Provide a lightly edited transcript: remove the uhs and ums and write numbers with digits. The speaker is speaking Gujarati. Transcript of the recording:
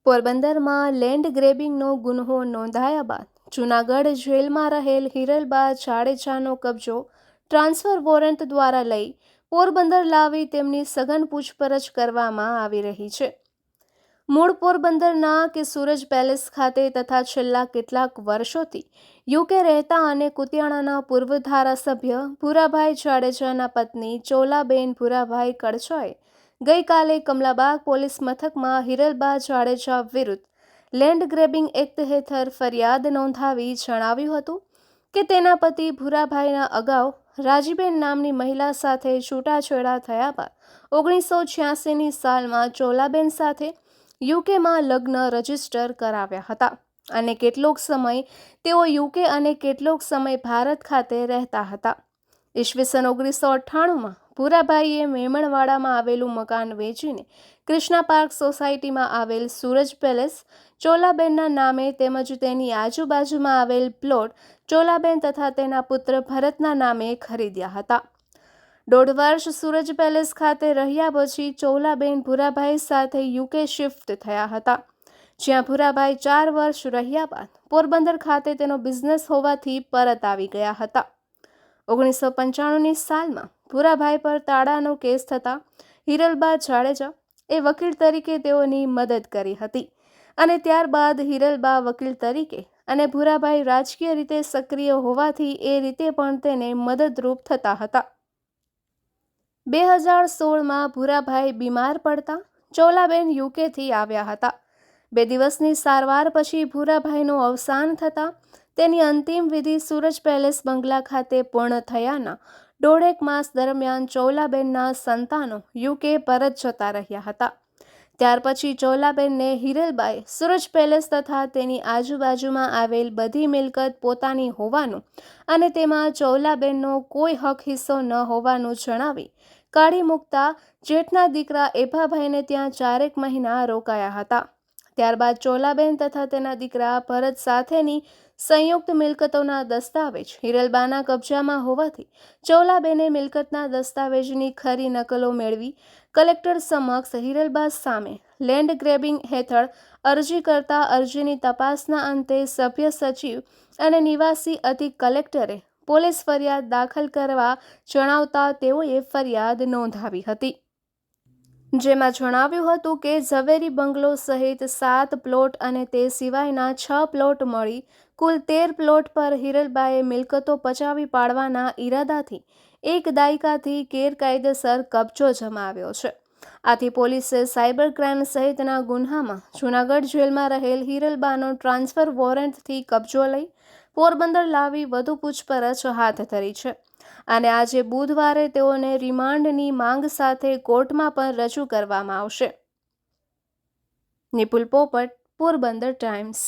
પોરબંદરમાં લેન્ડ ગ્રેબિંગનો ગુન્હો નોંધાયા બાદ જૂનાગઢ જેલમાં રહેલ હિરલબા જાડેજાનો કબજો ટ્રાન્સફર વોરંટ દ્વારા લઈ પોરબંદર લાવી તેમની સઘન પૂછપરછ કરવામાં આવી રહી છે. મૂળ પોરબંદરના કે સૂરજ પેલેસ ખાતે તથા છેલ્લા કેટલાક વર્ષોથી યુકે રહેતા અને કુતિયાણાના પૂર્વ ધારાસભ્ય ભૂરાભાઈ જાડેજાના પત્ની ચોલાબેન ભૂરાભાઈ કડછાએ ગઈકાલે કમલાબાગ પોલીસ મથકમાં હિરલબા જાડેજા વિરુદ્ધ લેન્ડ ગ્રેબિંગ એક્ટ હેઠળ ફરિયાદ નોંધાવી જણાવ્યું હતું કે તેના પતિ ભૂરાભાઈના અગાઉ રાજીબેન નામની મહિલા સાથે છૂટાછેડા થયા બાદ 1986ની સાલમાં ચોલાબેન સાથે યુકેમાં લગ્ન રજીસ્ટર કરાવ્યા હતા અને કેટલોક સમય તેઓ યુકે અને કેટલોક સમય ભારત ખાતે રહેતા હતા. ઈસવીસન 1998માં ભૂરાભાઈએ મેમણવાડામાં આવેલું મકાન વેચીને કૃષ્ણા પાર્ક સોસાયટીમાં આવેલ સૂરજ પેલેસ ચોલાબેનના નામે તેમજ તેની આજુબાજુમાં આવેલ પ્લોટ ચોલાબેન તથા તેના પુત્ર ભરતના નામે ખરીદ્યા હતા. 1.5 વર્ષ સૂરજ પેલેસ ખાતે રહ્યા પછી ચોલાબેન ભૂરાભાઈ સાથે યુકે શિફ્ટ થયા હતા, જ્યાં ભૂરાભાઈ 4 વર્ષ રહ્યા બાદ પોરબંદર ખાતે તેનો બિઝનેસ હોવાથી પરત આવી ગયા હતા. 1995ની સાલમાં ભૂરાભાઈ પર તાડાનો કેસ થતાં હિરલબા જાડેજા એ વકીલ તરીકે તેઓની મદદ કરી હતી અને ત્યારબાદ હિરલબા વકીલ તરીકે અને ભૂરાભાઈ રાજકીય રીતે સક્રિય હોવાથી એ રીતે પણ તેને મદદરૂપ થતા હતા. 2016માં ભૂરાભાઈ બીમાર પડતા ચોલાબેન યુકેથી આવ્યા હતા. 2 દિવસની સારવાર પછી ભૂરાભાઈનું અવસાન થતાં તેની અંતિમ વિધિ સૂરજ પેલેસ બંગલા ખાતે પૂર્ણ થયાના 1.5 માસ દરમિયાન ચોલાબેનના સંતાનો યુકે પરત જતા રહ્યા હતા. ત્યાર પછી ચોલાબેનને હિરલબાએ સૂરજ પેલેસ તથા તેની આજુબાજુમાં આવેલ બધી મિલકત પોતાની હોવાનું અને તેમાં ચોલાબેનનો કોઈ હક હિસ્સો ન હોવાનું જણાવી કાઢી મૂકતા જેઠના દીકરા એભાભાઈને ત્યાં 4 મહિના રોકાયા હતા. ત્યારબાદ ચોલાબેન તથા તેના દીકરા ભરત સાથેની સંયુક્ત મિલકતોના દસ્તાવેજ હિરલબાના કબજામાં હોવાથી ચોલાબેને મિલકતના દસ્તાવેજની ખરી નકલો મેળવી કલેક્ટર સમક્ષ હિરલબા સામે લેન્ડ ગ્રેબિંગ હેઠળ અરજી કરતા અરજીની તપાસના અંતે સભ્ય સચિવ અને નિવાસી અધિક કલેક્ટરે પોલીસ ફરિયાદ દાખલ કરવા જણાવતા તેઓએ ફરિયાદ નોંધાવી હતી, જેમાં જણાવ્યું હતું કે ઝવેરી બંગલો સહિત 7 પ્લોટ અને તે સિવાયના 6 પ્લોટ મળી કુલ 13 પ્લોટ પર હિરલબાએ મિલકતો પચાવી પાડવાના ઈરાદાથી 1 દાયકાથી ગેરકાયદેસર કબજો જમાવ્યો છે. આથી પોલીસે સાયબર ક્રાઇમ સહિતના ગુન્હામાં જૂનાગઢ જેલમાં રહેલ હિરલબાનો ટ્રાન્સફર વોરંટથી કબજો લઈ પોરબંદર લાવી વધુ પૂછપરછ હાથ ધરી છે અને આજે બુધવારે તેઓને રિમાન્ડની માંગ સાથે કોર્ટમાં પણ રજૂ કરવામાં આવશે. નિપુલ પોપટ, પોરબંદર ટાઈમ્સ.